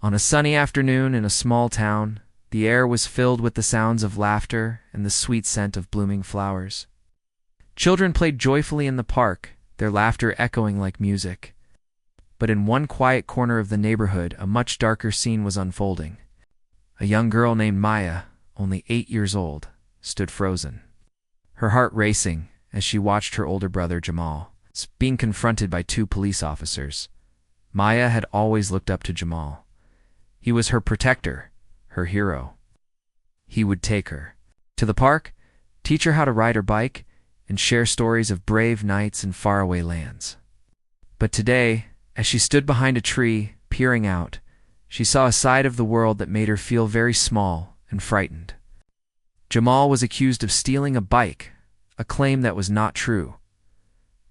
On a sunny afternoon in a small town, the air was filled with the sounds of laughter and the sweet scent of blooming flowers. Children played joyfully in the park, their laughter echoing like music. But in one quiet corner of the neighborhood, a much darker scene was unfolding. A young girl named Maya, only 8 years old, stood frozen, her heart racing as she watched her older brother Jamal being confronted by 2 police officers. Maya had always looked up to Jamal. He was her protector, her hero. He would take her to the park, teach her how to ride her bike, and share stories of brave knights in faraway lands. But today, as she stood behind a tree, peering out, she saw a side of the world that made her feel very small and frightened. Jamal was accused of stealing a bike, a claim that was not true.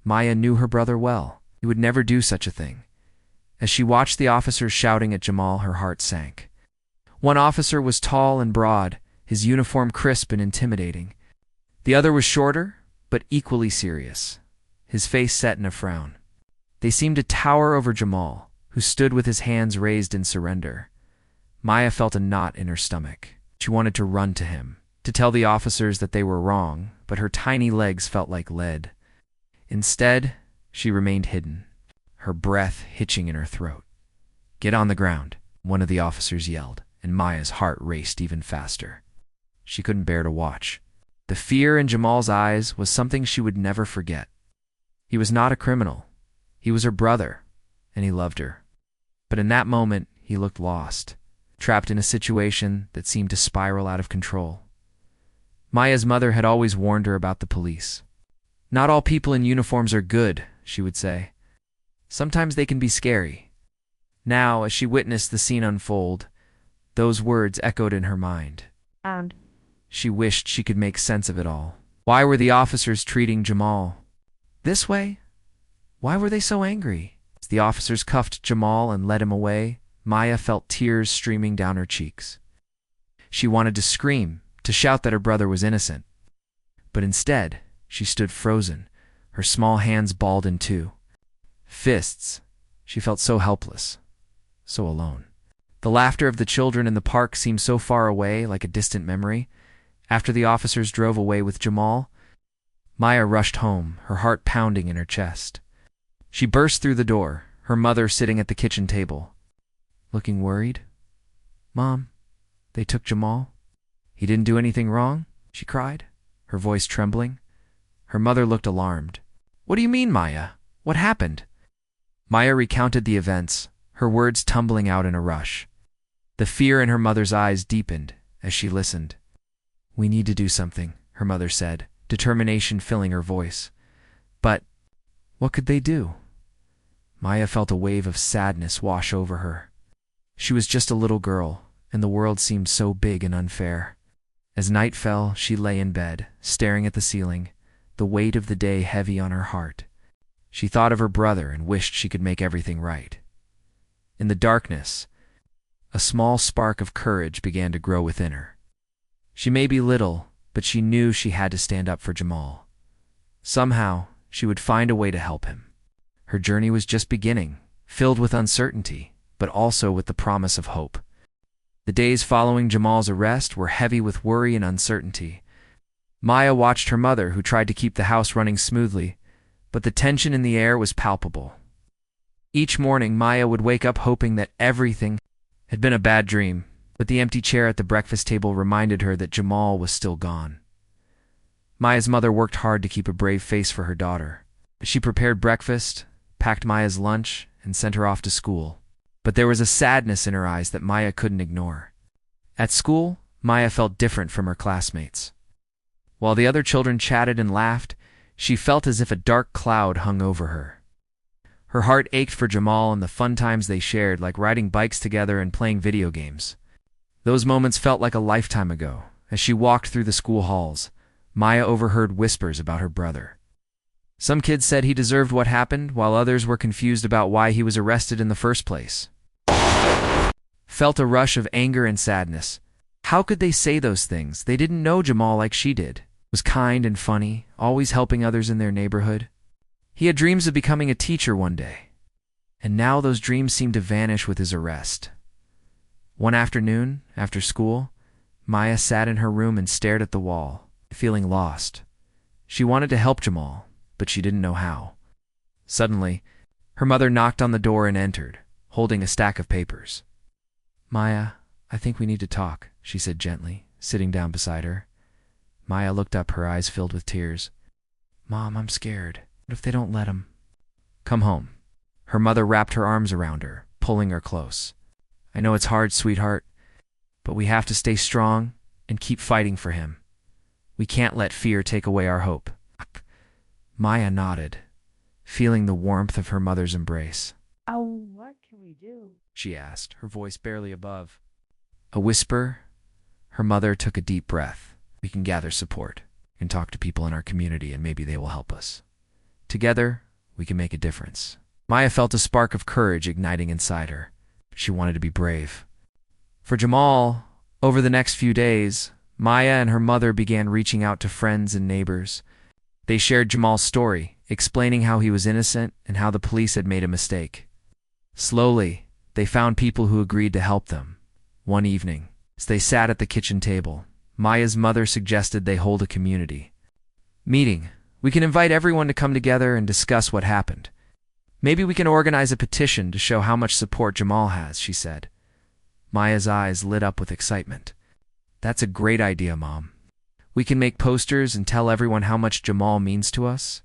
Maya knew her brother well. He would never do such a thing. As she watched the officers shouting at Jamal, her heart sank. One officer was tall and broad, his uniform crisp and intimidating. The other was shorter, but equally serious, his face set in a frown. They seemed to tower over Jamal, who stood with his hands raised in surrender. Maya felt a knot in her stomach. She wanted to run to him, to tell the officers that they were wrong, but her tiny legs felt like lead. Instead, she remained hidden, her breath hitching in her throat. "Get on the ground," one of the officers yelled, and Maya's heart raced even faster. She couldn't bear to watch. The fear in Jamal's eyes was something she would never forget. He was not a criminal. He was her brother, and he loved her. But in that moment, he looked lost, trapped in a situation that seemed to spiral out of control. Maya's mother had always warned her about the police. "Not all people in uniforms are good," she would say. "Sometimes they can be scary." Now, as she witnessed the scene unfold, those words echoed in her mind. She wished she could make sense of it all. Why were the officers treating Jamal this way? Why were they so angry? As the officers cuffed Jamal and led him away, Maya felt tears streaming down her cheeks. She wanted to scream, to shout that her brother was innocent. But instead, she stood frozen, her small hands balled in 2 fists. She felt so helpless, so alone. The laughter of the children in the park seemed so far away, like a distant memory. After the officers drove away with Jamal, Maya rushed home, her heart pounding in her chest. She burst through the door, her mother sitting at the kitchen table, looking worried. "Mom, they took Jamal? He didn't do anything wrong?" she cried, her voice trembling. Her mother looked alarmed. "What do you mean, Maya? What happened?" Maya recounted the events, her words tumbling out in a rush. The fear in her mother's eyes deepened as she listened. "We need to do something," her mother said, determination filling her voice. But what could they do? Maya felt a wave of sadness wash over her. She was just a little girl, and the world seemed so big and unfair. As night fell, she lay in bed, staring at the ceiling, the weight of the day heavy on her heart. She thought of her brother and wished she could make everything right. In the darkness, a small spark of courage began to grow within her. She may be little, but she knew she had to stand up for Jamal. Somehow, she would find a way to help him. Her journey was just beginning, filled with uncertainty, but also with the promise of hope. The days following Jamal's arrest were heavy with worry and uncertainty. Maya watched her mother, who tried to keep the house running smoothly, but the tension in the air was palpable. Each morning, Maya would wake up hoping that everything had been a bad dream, but the empty chair at the breakfast table reminded her that Jamal was still gone. Maya's mother worked hard to keep a brave face for her daughter. She prepared breakfast, packed Maya's lunch, and sent her off to school. But there was a sadness in her eyes that Maya couldn't ignore. At school, Maya felt different from her classmates. While the other children chatted and laughed, she felt as if a dark cloud hung over her. Her heart ached for Jamal and the fun times they shared, like riding bikes together and playing video games. Those moments felt like a lifetime ago. As she walked through the school halls, Maya overheard whispers about her brother. Some kids said he deserved what happened, while others were confused about why he was arrested in the first place. Felt a rush of anger and sadness. How could they say those things? They didn't know Jamal like she did. Was kind and funny, always helping others in their neighborhood. He had dreams of becoming a teacher one day. And now those dreams seemed to vanish with his arrest. One afternoon, after school, Maya sat in her room and stared at the wall, feeling lost. She wanted to help Jamal, but she didn't know how. Suddenly, her mother knocked on the door and entered, holding a stack of papers. "Maya, I think we need to talk," she said gently, sitting down beside her. Maya looked up, her eyes filled with tears. "Mom, I'm scared. What if they don't let him?" "Come home." Her mother wrapped her arms around her, pulling her close. "I know it's hard, sweetheart, but we have to stay strong and keep fighting for him. We can't let fear take away our hope." Maya nodded, feeling the warmth of her mother's embrace. Oh, what can we do? She asked, her voice barely above a whisper. Her mother took a deep breath. "We can gather support and talk to people in our community, and maybe they will help us. Together, we can make a difference." Maya felt a spark of courage igniting inside her. She wanted to be brave. For Jamal, over the next few days, Maya and her mother began reaching out to friends and neighbors. They shared Jamal's story, explaining how he was innocent and how the police had made a mistake. Slowly, they found people who agreed to help them. One evening, as they sat at the kitchen table, Maya's mother suggested they hold a community meeting. "We can invite everyone to come together and discuss what happened. Maybe we can organize a petition to show how much support Jamal has," she said. Maya's eyes lit up with excitement. "That's a great idea, Mom. We can make posters and tell everyone how much Jamal means to us."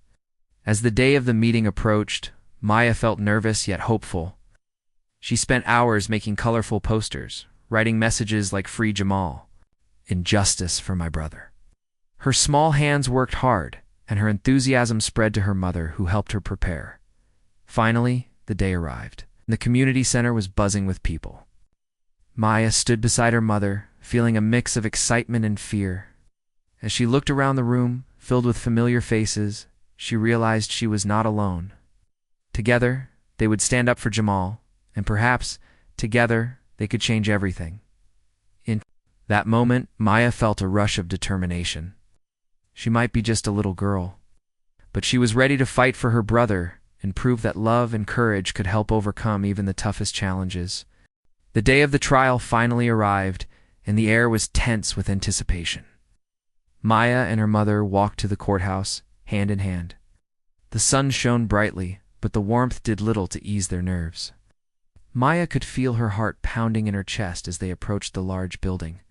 As the day of the meeting approached, Maya felt nervous yet hopeful. She spent hours making colorful posters, writing messages like "Free Jamal," "Injustice for my brother." Her small hands worked hard, and her enthusiasm spread to her mother, who helped her prepare. Finally, the day arrived. The community center was buzzing with people. Maya stood beside her mother, feeling a mix of excitement and fear. As she looked around the room, filled with familiar faces, she realized she was not alone. Together, they would stand up for Jamal, and perhaps, together, they could change everything. In that moment, Maya felt a rush of determination. She might be just a little girl, but she was ready to fight for her brother and prove that love and courage could help overcome even the toughest challenges. The day of the trial finally arrived, and the air was tense with anticipation. Maya and her mother walked to the courthouse, hand in hand. The sun shone brightly, but the warmth did little to ease their nerves. Maya could feel her heart pounding in her chest as they approached the large building.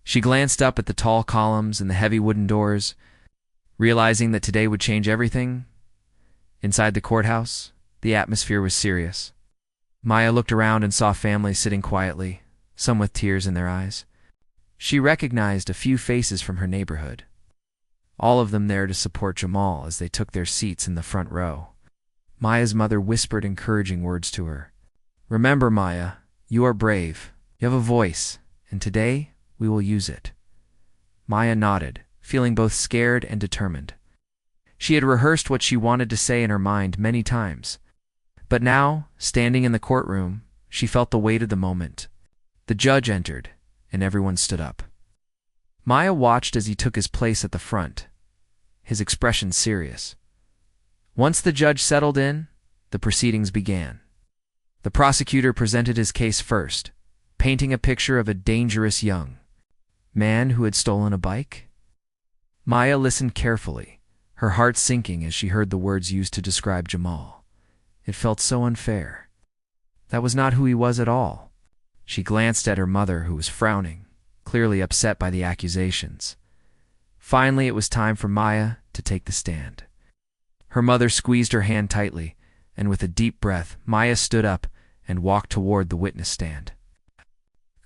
She glanced up at the tall columns and the heavy wooden doors, realizing that today would change everything. Inside the courthouse, the atmosphere was serious. Maya looked around and saw families sitting quietly, some with tears in their eyes. She recognized a few faces from her neighborhood, all of them there to support Jamal as they took their seats in the front row. Maya's mother whispered encouraging words to her. "Remember, Maya, you are brave. You have a voice, and today we will use it." Maya nodded, feeling both scared and determined. She had rehearsed what she wanted to say in her mind many times. But now, standing in the courtroom, she felt the weight of the moment. The judge entered, and everyone stood up. Maya watched as he took his place at the front, his expression serious. Once the judge settled in, the proceedings began. The prosecutor presented his case first, painting a picture of a dangerous young man who had stolen a bike. Maya listened carefully, her heart sinking as she heard the words used to describe Jamal. It felt so unfair. That was not who he was at all. She glanced at her mother, who was frowning, clearly upset by the accusations. Finally, it was time for Maya to take the stand. Her mother squeezed her hand tightly, and with a deep breath, Maya stood up and walked toward the witness stand.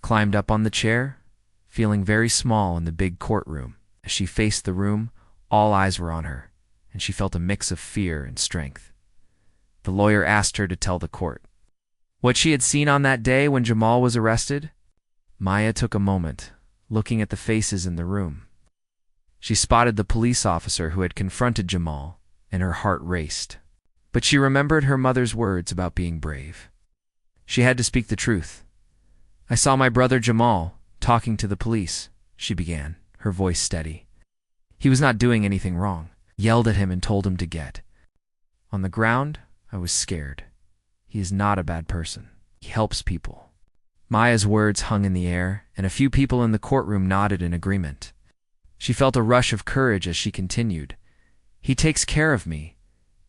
Climbed up on the chair, feeling very small in the big courtroom. As she faced the room, all eyes were on her, and she felt a mix of fear and strength. The lawyer asked her to tell the court what she had seen on that day when Jamal was arrested. Maya took a moment, looking at the faces in the room. She spotted the police officer who had confronted Jamal, and her heart raced. But she remembered her mother's words about being brave. She had to speak the truth. "I saw my brother Jamal talking to the police," she began, her voice steady. "He was not doing anything wrong. Yelled at him and told him to get. On the ground, I was scared. He is not a bad person. He helps people." Maya's words hung in the air, and a few people in the courtroom nodded in agreement. She felt a rush of courage as she continued. He takes care of me,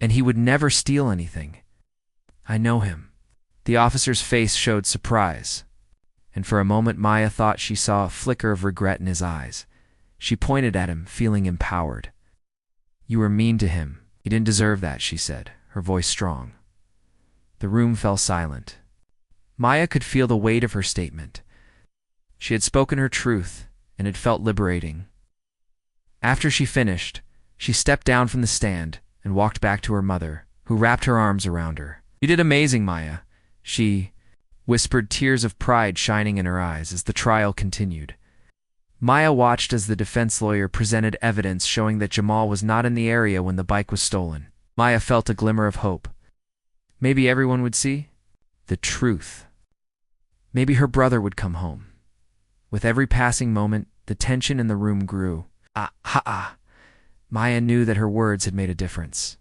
and he would never steal anything. I know him. The officer's face showed surprise, and for a moment Maya thought she saw a flicker of regret in his eyes. She pointed at him, feeling empowered. You were mean to him. He didn't deserve that, she said, her voice strong. The room fell silent. Maya could feel the weight of her statement. She had spoken her truth, and it felt liberating. After she finished, she stepped down from the stand and walked back to her mother, who wrapped her arms around her. You did amazing, Maya, she whispered, tears of pride shining in her eyes as the trial continued. Maya watched as the defense lawyer presented evidence showing that Jamal was not in the area when the bike was stolen. Maya felt a glimmer of hope. Maybe everyone would see the truth. Maybe her brother would come home. With every passing moment, the tension in the room grew. Maya knew that her words had made a difference.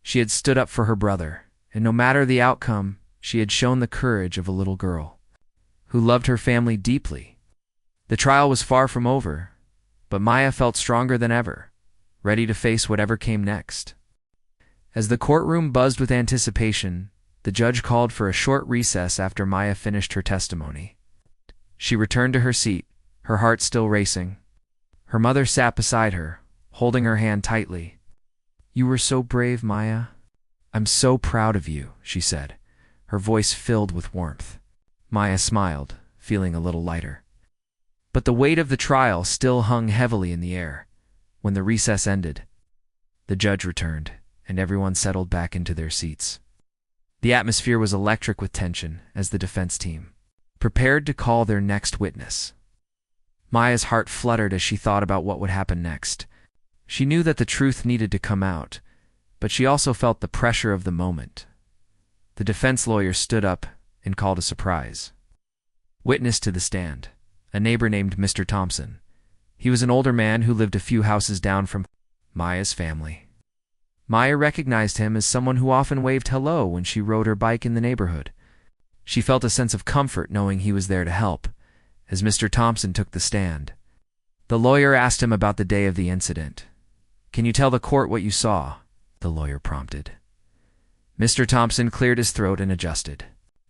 She had stood up for her brother, and no matter the outcome, she had shown the courage of a little girl who loved her family deeply. The trial was far from over, but Maya felt stronger than ever, ready to face whatever came next. As the courtroom buzzed with anticipation, the judge called for a short recess after Maya finished her testimony. She returned to her seat, her heart still racing. Her mother sat beside her, holding her hand tightly. You were so brave, Maya. I'm so proud of you, she said, her voice filled with warmth. Maya smiled, feeling a little lighter. But the weight of the trial still hung heavily in the air. When the recess ended, the judge returned, and everyone settled back into their seats. The atmosphere was electric with tension as the defense team prepared to call their next witness. Maya's heart fluttered as she thought about what would happen next. She knew that the truth needed to come out, but she also felt the pressure of the moment. The defense lawyer stood up and called a surprise. Witness to the stand, a neighbor named Mr. Thompson. He was an older man who lived a few houses down from Maya's family. Maya recognized him as someone who often waved hello when she rode her bike in the neighborhood. She felt a sense of comfort knowing he was there to help, as Mr. Thompson took the stand. The lawyer asked him about the day of the incident. Can you tell the court what you saw? The lawyer prompted. Mr. Thompson cleared his throat and adjusted.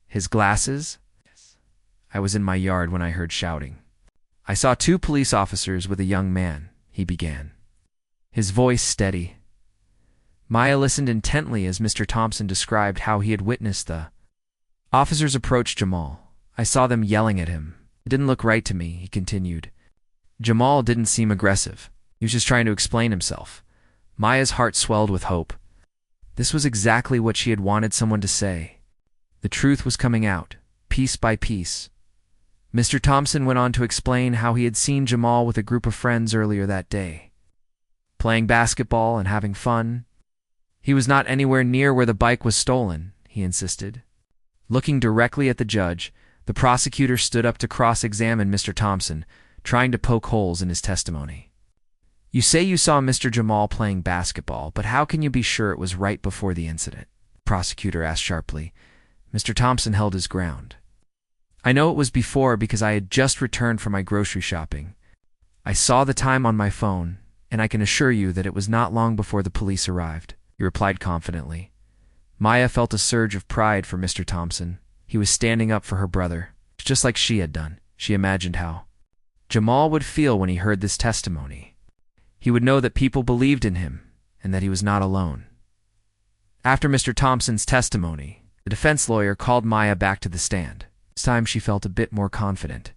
His glasses? I was in my yard when I heard shouting. I saw 2 police officers with a young man, he began, his voice steady. Maya listened intently as Mr. Thompson described how he had witnessed the officers approach Jamal. I saw them yelling at him. It didn't look right to me, he continued. Jamal didn't seem aggressive. He was just trying to explain himself. Maya's heart swelled with hope. This was exactly what she had wanted someone to say. The truth was coming out, piece by piece. Mr. Thompson went on to explain how he had seen Jamal with a group of friends earlier that day, playing basketball and having fun. He was not anywhere near where the bike was stolen, he insisted. Looking directly at the judge, the prosecutor stood up to cross-examine Mr. Thompson, trying to poke holes in his testimony. You say you saw Mr. Jamal playing basketball, but how can you be sure it was right before the incident? The prosecutor asked sharply. Mr. Thompson held his ground. I know it was before because I had just returned from my grocery shopping. I saw the time on my phone, and I can assure you that it was not long before the police arrived, he replied confidently. Maya felt a surge of pride for Mr. Thompson. He was standing up for her brother, just like she had done. She imagined how Jamal would feel when he heard this testimony. He would know that people believed in him and that he was not alone. After Mr. Thompson's testimony, the defense lawyer called Maya back to the stand. This time she felt a bit more confident.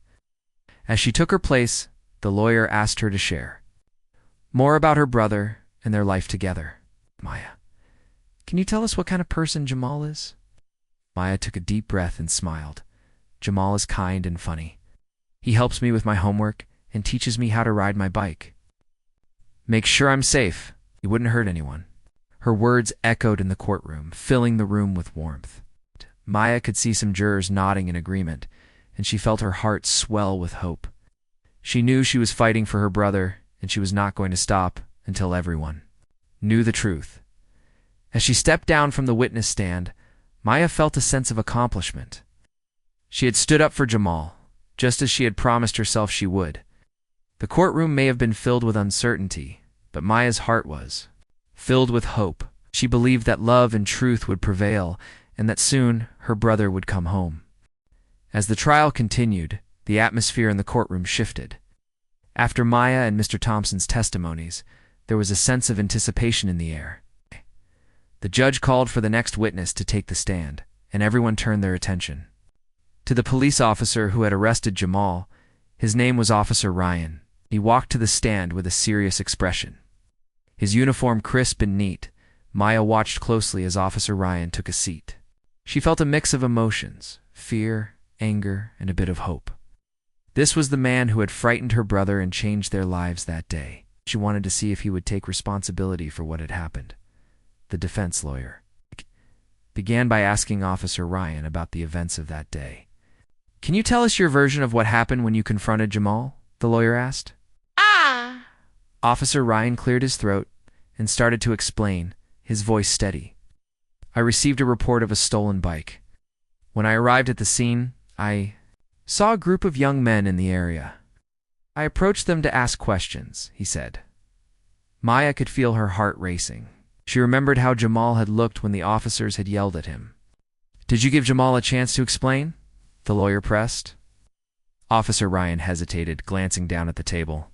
As she took her place, the lawyer asked her to share more about her brother and their life together. Maya, can you tell us what kind of person Jamal is? Maya took a deep breath and smiled. Jamal is kind and funny. He helps me with my homework and teaches me how to ride my bike. Make sure I'm safe. He wouldn't hurt anyone. Her words echoed in the courtroom, filling the room with warmth. Maya could see some jurors nodding in agreement, and she felt her heart swell with hope. She knew she was fighting for her brother, and she was not going to stop until everyone knew the truth. As she stepped down from the witness stand, Maya felt a sense of accomplishment. She had stood up for Jamal, just as she had promised herself she would. The courtroom may have been filled with uncertainty, but Maya's heart was filled with hope. She believed that love and truth would prevail and that soon her brother would come home. As the trial continued, the atmosphere in the courtroom shifted. After Maya and Mr. Thompson's testimonies, there was a sense of anticipation in the air. The judge called for the next witness to take the stand, and everyone turned their attention to the police officer who had arrested Jamal. His name was Officer Ryan. He walked to the stand with a serious expression. His uniform crisp and neat, Maya watched closely as Officer Ryan took a seat. She felt a mix of emotions, fear, anger, and a bit of hope. This was the man who had frightened her brother and changed their lives that day. She wanted to see if he would take responsibility for what had happened. The defense lawyer began by asking Officer Ryan about the events of that day. "Can you tell us your version of what happened when you confronted Jamal?" the lawyer asked. Officer Ryan cleared his throat and started to explain, his voice steady. "I received a report of a stolen bike. When I arrived at the scene, I saw a group of young men in the area. I approached them to ask questions," he said. Maya could feel her heart racing. She remembered how Jamal had looked when the officers had yelled at him. "Did you give Jamal a chance to explain?" the lawyer pressed. Officer Ryan hesitated, glancing down at the table.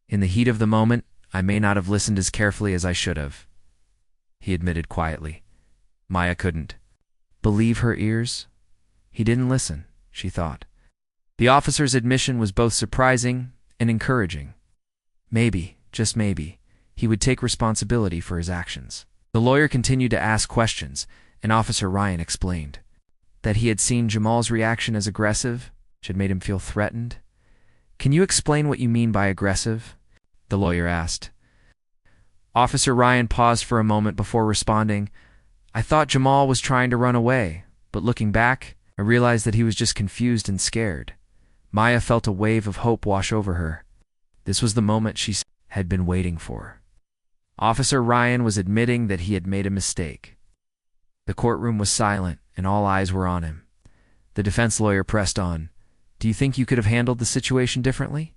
"In the heat of the moment, I may not have listened as carefully as I should have," he admitted quietly. Maya couldn't believe her ears. He didn't listen, she thought. The officer's admission was both surprising and encouraging. Maybe, just maybe, he would take responsibility for his actions. The lawyer continued to ask questions, and Officer Ryan explained that he had seen Jamal's reaction as aggressive, which had made him feel threatened. "Can you explain what you mean by aggressive?" the lawyer asked. Officer Ryan paused for a moment before responding. "I thought Jamal was trying to run away, but looking back, I realized that he was just confused and scared." Maya felt a wave of hope wash over her. This was the moment she had been waiting for. Officer Ryan was admitting that he had made a mistake. The courtroom was silent, and all eyes were on him. The defense lawyer pressed on. "Do you think you could have handled the situation differently?"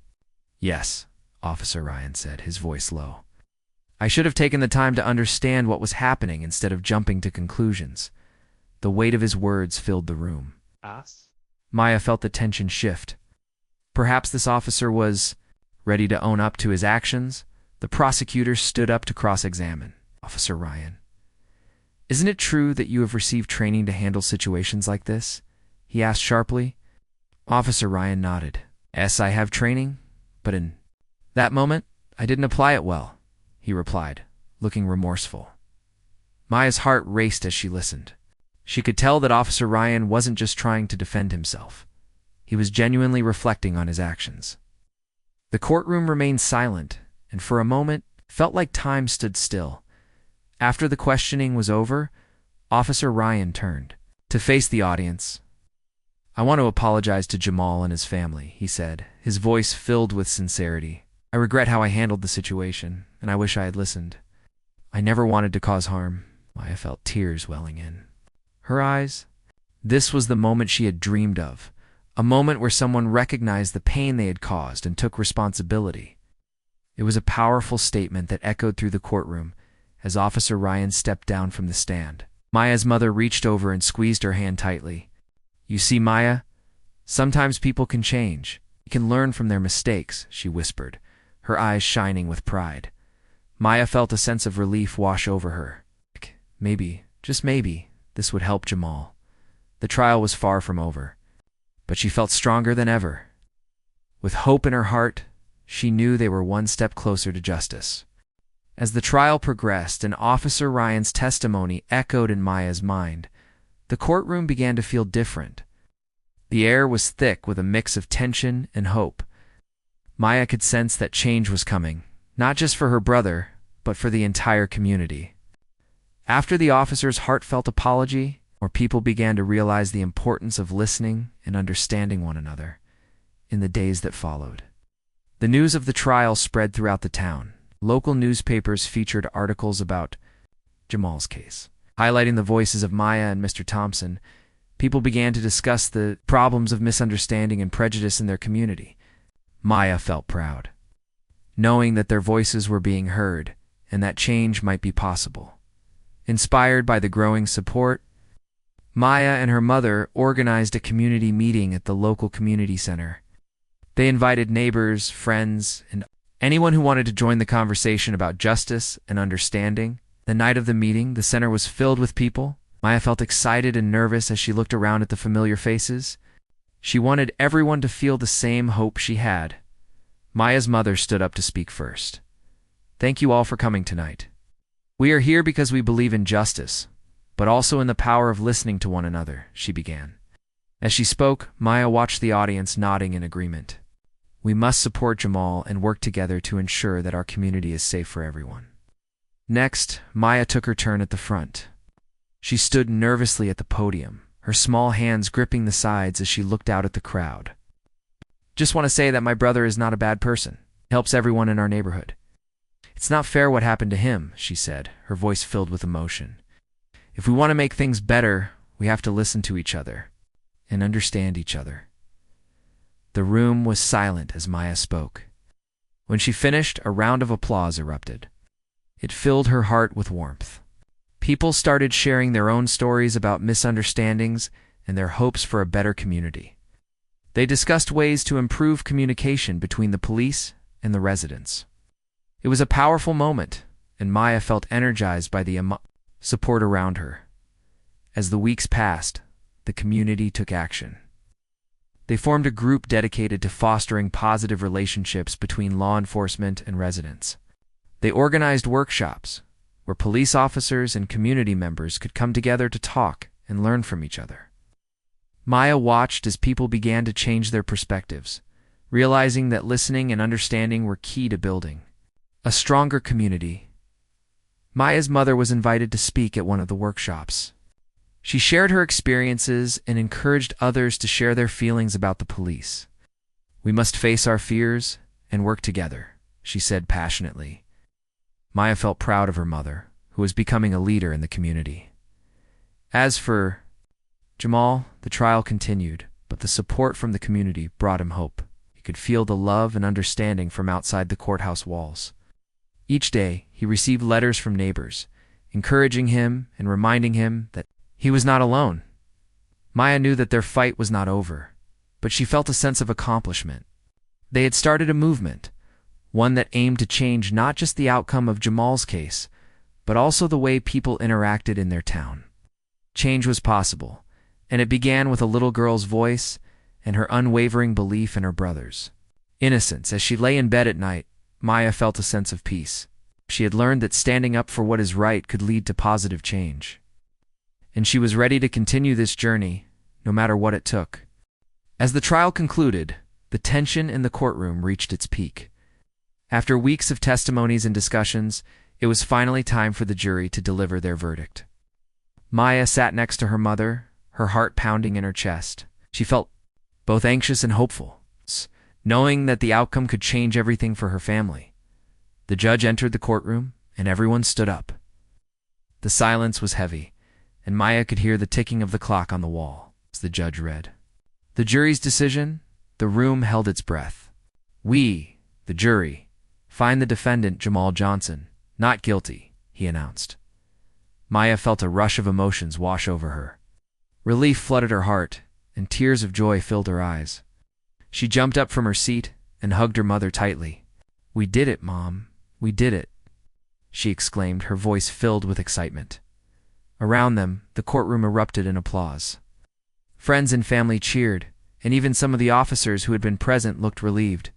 "Yes," Officer Ryan said, his voice low. "I should have taken the time to understand what was happening instead of jumping to conclusions." The weight of his words filled the room. Maya felt the tension shift. Perhaps this officer was ready to own up to his actions. The prosecutor stood up to cross-examine Officer Ryan. "Isn't it true that you have received training to handle situations like this?" he asked sharply. Officer Ryan nodded. "Yes, I have training, but in that moment, I didn't apply it well," he replied, looking remorseful. Maya's heart raced as she listened. She could tell that Officer Ryan wasn't just trying to defend himself. He was genuinely reflecting on his actions. The courtroom remained silent, and for a moment, felt like time stood still. After the questioning was over, Officer Ryan turned to face the audience. "I want to apologize to Jamal and his family," he said, his voice filled with sincerity. "I regret how I handled the situation, and I wish I had listened. I never wanted to cause harm." Maya felt tears welling in her eyes. This was the moment she had dreamed of, a moment where someone recognized the pain they had caused and took responsibility. It was a powerful statement that echoed through the courtroom as Officer Ryan stepped down from the stand. Maya's mother reached over and squeezed her hand tightly. "You see, Maya, sometimes people can change. You can learn from their mistakes," she whispered, her eyes shining with pride. Maya felt a sense of relief wash over her. Maybe, just maybe, this would help Jamal. The trial was far from over, but she felt stronger than ever. With hope in her heart, she knew they were one step closer to justice. As the trial progressed and Officer Ryan's testimony echoed in Maya's mind, the courtroom began to feel different. The air was thick with a mix of tension and hope. Maya could sense that change was coming, not just for her brother, but for the entire community. After the officer's heartfelt apology, more people began to realize the importance of listening and understanding one another. In the days that followed, the news of the trial spread throughout the town. Local newspapers featured articles about Jamal's case, highlighting the voices of Maya and Mr. Thompson. People began to discuss the problems of misunderstanding and prejudice in their community. Maya felt proud, knowing that their voices were being heard and that change might be possible. Inspired by the growing support, Maya and her mother organized a community meeting at the local community center. They invited neighbors, friends, and anyone who wanted to join the conversation about justice and understanding. The night of the meeting, the center was filled with people. Maya felt excited and nervous as she looked around at the familiar faces. She wanted everyone to feel the same hope she had. Maya's mother stood up to speak first. "Thank you all for coming tonight. We are here because we believe in justice, but also in the power of listening to one another," she began. As she spoke, Maya watched the audience nodding in agreement. "We must support Jamal and work together to ensure that our community is safe for everyone." Next, Maya took her turn at the front. She stood nervously at the podium, her small hands gripping the sides as she looked out at the crowd. "Just want to say that my brother is not a bad person. He helps everyone in our neighborhood. It's not fair what happened to him," she said, her voice filled with emotion. "If we want to make things better, we have to listen to each other and understand each other." The room was silent as Maya spoke. When she finished, a round of applause erupted. It filled her heart with warmth. People started sharing their own stories about misunderstandings and their hopes for a better community. They discussed ways to improve communication between the police and the residents. It was a powerful moment, and Maya felt energized by the support around her. As the weeks passed, the community took action. They formed a group dedicated to fostering positive relationships between law enforcement and residents. They organized workshops where police officers and community members could come together to talk and learn from each other. Maya watched as people began to change their perspectives, realizing that listening and understanding were key to building a stronger community. Maya's mother was invited to speak at one of the workshops. She shared her experiences and encouraged others to share their feelings about the police. "We must face our fears and work together," she said passionately. Maya felt proud of her mother, who was becoming a leader in the community. As for Jamal, the trial continued, but the support from the community brought him hope. He could feel the love and understanding from outside the courthouse walls. Each day, he received letters from neighbors, encouraging him and reminding him that he was not alone. Maya knew that their fight was not over, but she felt a sense of accomplishment. They had started a movement, one that aimed to change not just the outcome of Jamal's case, but also the way people interacted in their town. Change was possible, and it began with a little girl's voice and her unwavering belief in her brother's innocence. As she lay in bed at night, Maya felt a sense of peace. She had learned that standing up for what is right could lead to positive change. And she was ready to continue this journey, no matter what it took. As the trial concluded, the tension in the courtroom reached its peak. After weeks of testimonies and discussions, it was finally time for the jury to deliver their verdict. Maya sat next to her mother, her heart pounding in her chest. She felt both anxious and hopeful, knowing that the outcome could change everything for her family. The judge entered the courtroom, and everyone stood up. The silence was heavy, and Maya could hear the ticking of the clock on the wall as the judge read the jury's decision. The room held its breath. "We, the jury, find the defendant Jamal Johnson not guilty," he announced. Maya felt a rush of emotions wash over her. Relief flooded her heart, and tears of joy filled her eyes. She jumped up from her seat and hugged her mother tightly. "We did it, Mom. We did it," she exclaimed, her voice filled with excitement. Around them, the courtroom erupted in applause. Friends and family cheered, and even some of the officers who had been present looked relieved.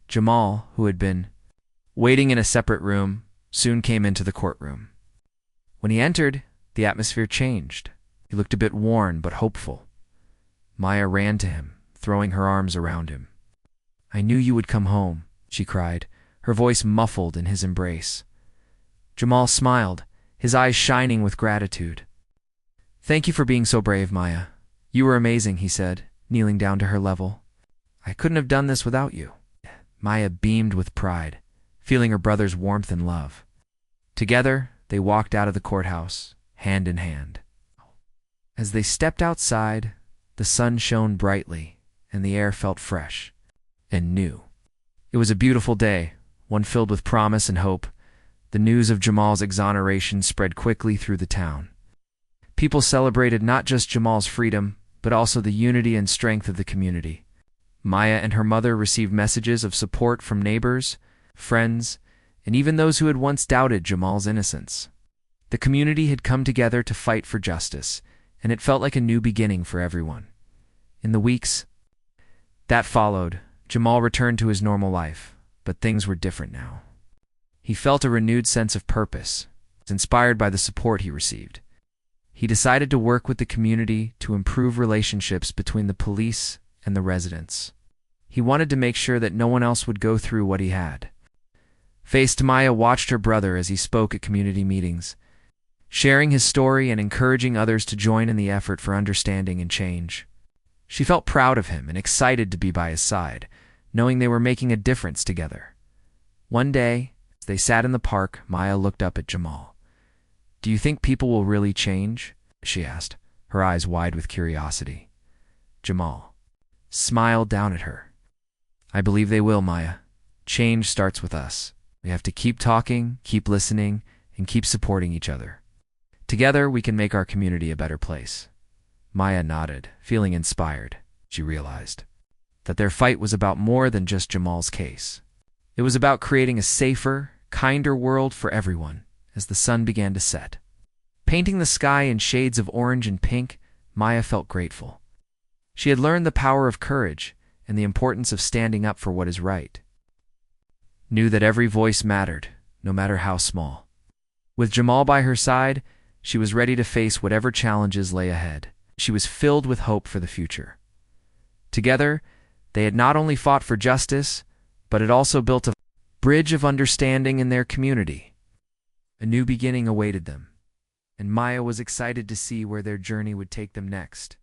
Jamal, who had been waiting in a separate room, soon came into the courtroom. When he entered, the atmosphere changed. He looked a bit worn but hopeful. Maya ran to him, throwing her arms around him. "I knew you would come home," she cried, her voice muffled in his embrace. Jamal smiled, his eyes shining with gratitude. "Thank you for being so brave, Maya. You were amazing," he said, kneeling down to her level. "I couldn't have done this without you." Maya beamed with pride, feeling her brother's warmth and love. Together, they walked out of the courthouse, hand in hand. As they stepped outside, the sun shone brightly, and the air felt fresh and new. It was a beautiful day, one filled with promise and hope. The news of Jamal's exoneration spread quickly through the town. People celebrated not just Jamal's freedom, but also the unity and strength of the community. Maya and her mother received messages of support from neighbors, friends, and even those who had once doubted Jamal's innocence. The community had come together to fight for justice, and it felt like a new beginning for everyone. In the weeks that followed, Jamal returned to his normal life, but things were different now. He felt a renewed sense of purpose, inspired by the support he received. He decided to work with the community to improve relationships between the police and the residents. He wanted to make sure that no one else would go through what he had faced. Maya watched her brother as he spoke at community meetings, sharing his story and encouraging others to join in the effort for understanding and change. She felt proud of him and excited to be by his side, knowing they were making a difference together. One day, as they sat in the park, Maya looked up at Jamal. "Do you think people will really change?" she asked, her eyes wide with curiosity. Jamal smiled down at her. "I believe they will, Maya. Change starts with us. We have to keep talking, keep listening, and keep supporting each other. Together, we can make our community a better place." Maya nodded, feeling inspired. She realized that their fight was about more than just Jamal's case. It was about creating a safer, kinder world for everyone. As the sun began to set, painting the sky in shades of orange and pink, Maya felt grateful. She had learned the power of courage and the importance of standing up for what is right. Knew that every voice mattered, no matter how small. With Jamal by her side, she was ready to face whatever challenges lay ahead. She was filled with hope for the future. Together, they had not only fought for justice, but had also built a bridge of understanding in their community. A new beginning awaited them, and Maya was excited to see where their journey would take them next.